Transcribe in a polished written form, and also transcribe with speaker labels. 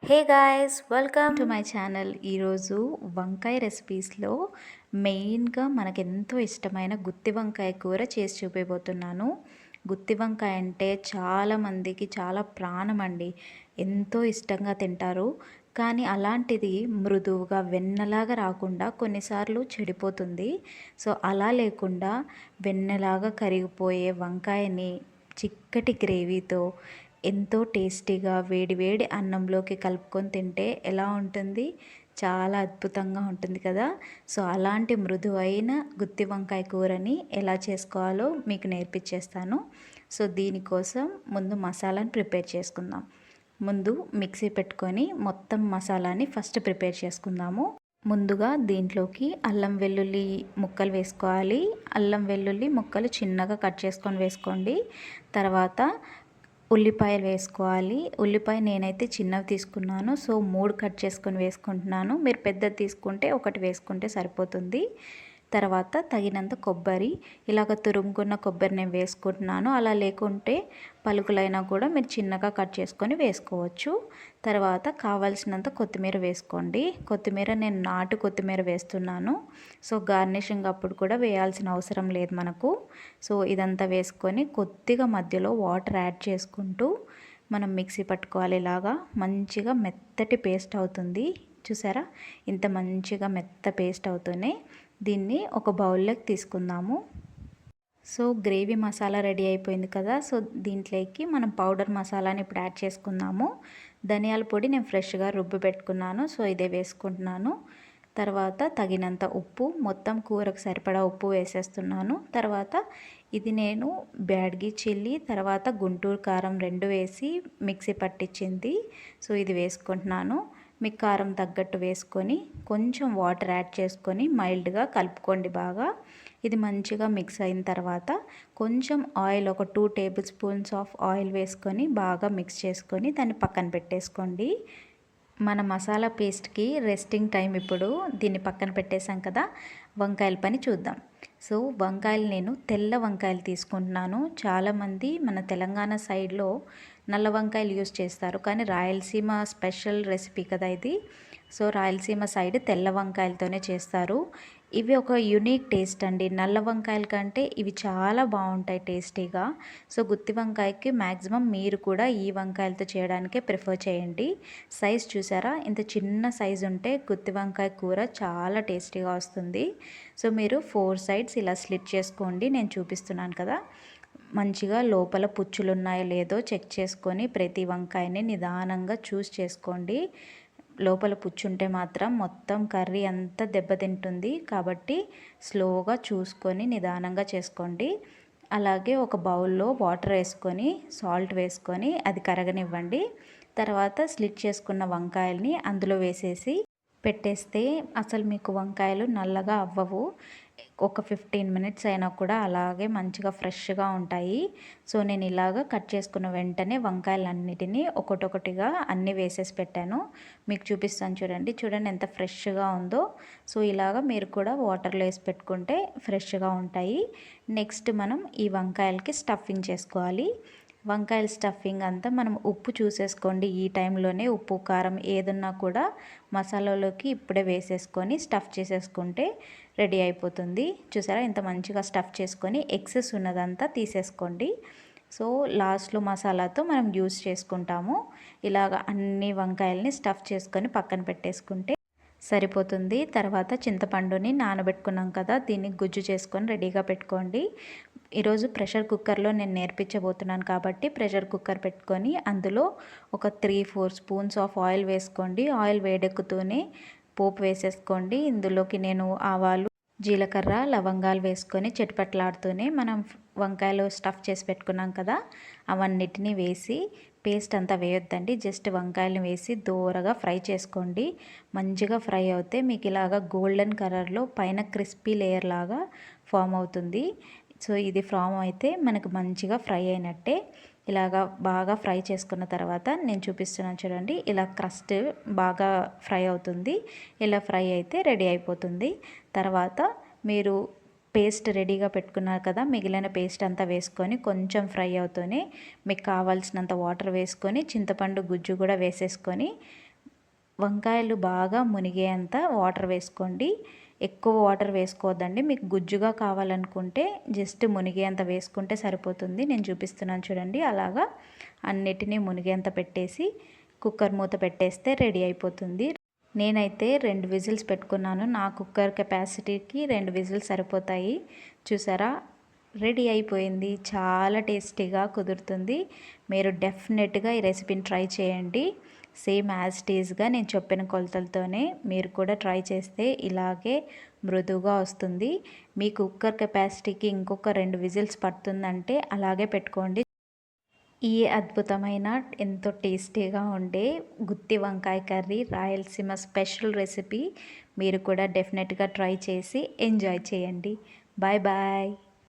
Speaker 1: Hey guys, welcome
Speaker 2: to my channel. ఈరోజు వంకాయ రెసిపీస్లో మెయిన్గా మనకెంతో ఇష్టమైన గుత్తి వంకాయ కూర చేసి చూపించబోతున్నాను. గుత్తి వంకాయ అంటే చాలామందికి చాలా ప్రాణం అండి. ఎంతో ఇష్టంగా తింటారు. కానీ అలాంటిది మృదువుగా వెన్నలాగా రాకుండా కొన్నిసార్లు చెడిపోతుంది. సో అలా లేకుండా వెన్నలాగా కరిగిపోయే వంకాయని చిక్కటి గ్రేవీతో ఎంతో టేస్టీగా వేడి వేడి అన్నంలోకి కలుపుకొని తింటే ఎలా ఉంటుంది? చాలా అద్భుతంగా ఉంటుంది కదా. సో అలాంటి మృదువైన గుత్తి వంకాయ కూరని ఎలా చేసుకోవాలో మీకు నేర్పించేస్తాను. సో దీనికోసం ముందు మసాలాని ప్రిపేర్ చేసుకుందాం. ముందు మిక్సీ పెట్టుకొని మొత్తం మసాలాని ఫస్ట్ ప్రిపేర్ చేసుకుందాము. ముందుగా దీంట్లోకి అల్లం వెల్లుల్లి ముక్కలు వేసుకోవాలి. అల్లం వెల్లుల్లి ముక్కలు చిన్నగా కట్ చేసుకొని వేసుకోండి. తర్వాత ఉల్లిపాయలు వేసుకోవాలి. ఉల్లిపాయ నేనైతే చిన్నవి తీసుకున్నాను. సో 3 కట్ చేసుకొని వేసుకుంటున్నాను. మీరు పెద్దది తీసుకుంటే ఒకటి వేసుకుంటే సరిపోతుంది. తర్వాత తగినంత కొబ్బరి, ఇలాగ తురుముకున్న కొబ్బరి నేను వేసుకుంటున్నాను. అలా లేకుంటే పలుకులైనా కూడా మీరు చిన్నగా కట్ చేసుకొని వేసుకోవచ్చు. తర్వాత కావాల్సినంత కొత్తిమీర వేసుకోండి. కొత్తిమీర నేను నాటు కొత్తిమీర వేస్తున్నాను. సో గార్నిషింగ్ అప్పుడు కూడా వేయాల్సిన అవసరం లేదు మనకు. సో ఇదంతా వేసుకొని కొద్దిగా మధ్యలో వాటర్ యాడ్ చేసుకుంటూ మనం మిక్సీ పట్టుకోవాలి. ఇలాగా మంచిగా మెత్తటి పేస్ట్ అవుతుంది. చూసారా, ఇంత మంచిగా మెత్త పేస్ట్ అవుతూనే దీన్ని ఒక బౌల్లోకి తీసుకుందాము. సో గ్రేవీ మసాలా రెడీ అయిపోయింది కదా. సో దీంట్లోకి మనం పౌడర్ మసాలాని ఇప్పుడు యాడ్ చేసుకుందాము. ధనియాల పొడి నేను ఫ్రెష్గా రుబ్బి పెట్టుకున్నాను. సో ఇదే వేసుకుంటున్నాను. తర్వాత తగినంత ఉప్పు, మొత్తం కూరకు సరిపడా ఉప్పు వేసేస్తున్నాను. తర్వాత ఇది నేను బ్యాడ్గి చిల్లీ తర్వాత గుంటూరు కారం 2 వేసి మిక్సీ పట్టించింది. సో ఇది వేసుకుంటున్నాను. మీకు కారం తగ్గట్టు వేసుకొని కొంచెం వాటర్ యాడ్ చేసుకొని మైల్డ్గా కలుపుకోండి బాగా. ఇది మంచిగా మిక్స్ అయిన తర్వాత కొంచెం ఆయిల్, ఒక 2 టేబుల్ స్పూన్స్ ఆఫ్ ఆయిల్ వేసుకొని బాగా మిక్స్ చేసుకొని దాన్ని పక్కన పెట్టేసుకోండి. మన మసాలా పేస్ట్కి రెస్టింగ్ టైం ఇప్పుడు. దీన్ని పక్కన పెట్టేసాం కదా. వంకాయల పని చూద్దాం. సో వంకాయలు నేను తెల్ల వంకాయలు తీసుకుంటున్నాను. చాలామంది మన తెలంగాణ సైడ్లో నల్ల వంకాయలు యూస్ చేస్తారు, కానీ రాయలసీమ స్పెషల్ రెసిపీ కదా ఇది. సో రాయలసీమ సైడ్ తెల్ల వంకాయలతోనే చేస్తారు. ఇవి ఒక యూనిక్ టేస్ట్ అండి. నల్ల వంకాయల కంటే ఇవి చాలా బాగుంటాయి టేస్టీగా. సో గుత్తి వంకాయకి మ్యాక్సిమం మీరు కూడా ఈ వంకాయలతో చేయడానికే ప్రిఫర్ చేయండి. సైజ్ చూసారా, ఇంత చిన్న సైజు ఉంటే గుత్తి వంకాయ కూర చాలా టేస్టీగా వస్తుంది. సో మీరు 4 సైడ్స్ ఇలా స్లిట్ చేసుకోండి. నేను చూపిస్తున్నాను కదా. మంచిగా లోపల పుచ్చులు ఉన్నాయో లేదో చెక్ చేసుకొని ప్రతి వంకాయని నిదానంగా చూస్ చేసుకోండి. లోపల పుచ్చుంటే మాత్రం మొత్తం కర్రీ అంతా దెబ్బతింటుంది. కాబట్టి స్లోగా చూసుకొని నిదానంగా చేసుకోండి. అలాగే ఒక బౌల్లో వాటర్ వేసుకొని సాల్ట్ వేసుకొని అది కరగనివ్వండి. తర్వాత స్లిట్ చేసుకున్న వంకాయల్ని అందులో వేసేసి పెట్టేస్తే అసలు మీకు వంకాయలు నల్లగా అవ్వవు. ఒక 15 మినిట్స్ అయినా కూడా అలాగే మంచిగా ఫ్రెష్గా ఉంటాయి. సో నేను ఇలాగ కట్ చేసుకున్న వెంటనే వంకాయలన్నిటినీ ఒకటొకటిగా అన్నీ వేసేసి పెట్టాను. మీకు చూపిస్తాను చూడండి. చూడండి ఎంత ఫ్రెష్గా ఉందో. సో ఇలాగ మీరు కూడా వాటర్లో వేసి పెట్టుకుంటే ఫ్రెష్గా ఉంటాయి. నెక్స్ట్ మనం ఈ వంకాయలకి స్టఫింగ్ చేసుకోవాలి. వంకాయల స్టఫింగ్ అంతా మనం ఉప్పు చూసేసుకోండి. ఈ టైంలోనే ఉప్పు కారం ఏదన్నా కూడా మసాలాలోకి ఇప్పుడే వేసేసుకొని స్టఫ్ చేసేసుకుంటే రెడీ అయిపోతుంది. చూసారా, ఇంత మంచిగా స్టఫ్ చేసుకొని ఎక్సెస్ ఉన్నదంతా తీసేసుకోండి. సో లాస్ట్లో మసాలాతో మనం యూస్ చేసుకుంటాము. ఇలాగ అన్ని వంకాయల్ని స్టఫ్ చేసుకొని పక్కన పెట్టేసుకుంటే సరిపోతుంది. తర్వాత చింతపండుని నానబెట్టుకున్నాం కదా, దీన్ని గుజ్జు చేసుకొని రెడీగా పెట్టుకోండి. ఈరోజు ప్రెషర్ కుక్కర్లో నేను నేర్పించబోతున్నాను కాబట్టి ప్రెషర్ కుక్కర్ పెట్టుకొని అందులో ఒక 3-4 స్పూన్స్ ఆఫ్ ఆయిల్ వేసుకోండి. ఆయిల్ వేడెక్కుతూనే పోపు వేసేసుకోండి. ఇందులోకి నేను ఆవాలు, జీలకర్ర, లవంగాలు వేసుకొని చిటపట్లాడుతూనే మనం వంకాయలు స్టఫ్ చేసి పెట్టుకున్నాం కదా అవన్నిటినీ వేసి, పేస్ట్ అంతా వేయొద్దండి, జస్ట్ వంకాయలను వేసి దోరగా ఫ్రై చేసుకోండి. మంచిగా ఫ్రై అవుతే మీకు ఇలాగా గోల్డెన్ కలర్లో పైన క్రిస్పీ లేయర్ లాగా ఫామ్ అవుతుంది. సో ఇది ఫామ్ అయితే మనకు మంచిగా ఫ్రై అయినట్టే. ఇలాగా బాగా ఫ్రై చేసుకున్న తర్వాత నేను చూపిస్తున్నాను చూడండి, ఇలా క్రస్ట్ బాగా ఫ్రై అవుతుంది. ఇలా ఫ్రై అయితే రెడీ అయిపోతుంది. తర్వాత మీరు పేస్ట్ రెడీగా పెట్టుకున్నారు కదా, మిగిలిన పేస్ట్ అంతా వేసుకొని కొంచెం ఫ్రై అవుతూనే మీకు కావాల్సినంత వాటర్ వేసుకొని చింతపండు గుజ్జు కూడా వేసేసుకొని వంకాయలు బాగా మునిగేంత వాటర్ వేసుకోండి. ఎక్కువ వాటర్ వేసుకోవద్దండి. మీకు గుజ్జుగా కావాలనుకుంటే జస్ట్ మునిగేంత వేసుకుంటే సరిపోతుంది. నేను చూపిస్తున్నాను చూడండి. అలాగా అన్నిటినీ మునిగేంత పెట్టేసి కుక్కర్ మూత పెట్టేస్తే రెడీ అయిపోతుంది. నేనైతే 2 విజిల్స్ పెట్టుకున్నాను. నా కుక్కర్ కెపాసిటీకి 2 విజిల్స్ సరిపోతాయి. చూసారా, రెడీ అయిపోయింది. చాలా టేస్టీగా కుదురుతుంది. మీరు డెఫినెట్గా ఈ రెసిపీని ట్రై చేయండి. సేమ్ యాజ్ టీజ్గా నేను చెప్పిన కొలతలతోనే మీరు కూడా ట్రై చేస్తే ఇలాగే మృదువుగా వస్తుంది. మీ కుక్కర్ కెపాసిటీకి ఇంకొక 2 విజిల్స్ పడుతుందంటే అలాగే పెట్టుకోండి. ఈ అద్భుతమైన ఎంతో టేస్టీగా ఉండే గుత్తి వంకాయ కర్రీ రాయలసీమ స్పెషల్ రెసిపీ మీరు కూడా డెఫినెట్గా ట్రై చేసి ఎంజాయ్ చేయండి. Bye bye.